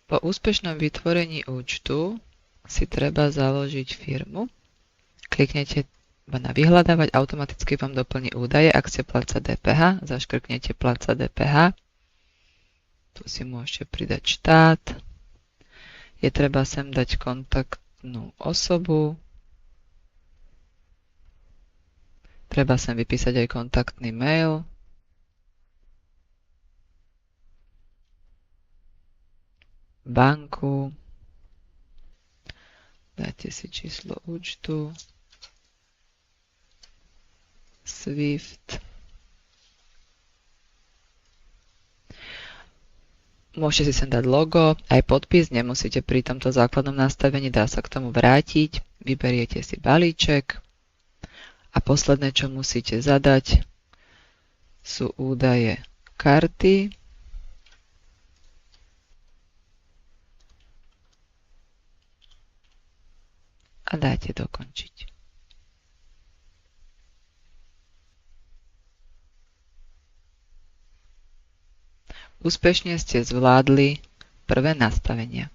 Po úspešnom vytvorení účtu si treba založiť firmu. Kliknete na vyhľadávať, automaticky vám doplní údaje. Ak ste platca DPH, zaškrknete platca DPH. Tu si môžete pridať štát. Je treba sem dať kontaktnú osobu. Treba sem vypísať aj kontaktný mail. Banku. Dáte si číslo účtu. Swift. Môžete si sem dať logo, aj podpis, nemusíte pri tomto základnom nastavení, dá sa k tomu vrátiť. Vyberiete si balíček a posledné, čo musíte zadať, sú údaje karty. A dáte dokončiť. Úspešne ste zvládli prvé nastavenia.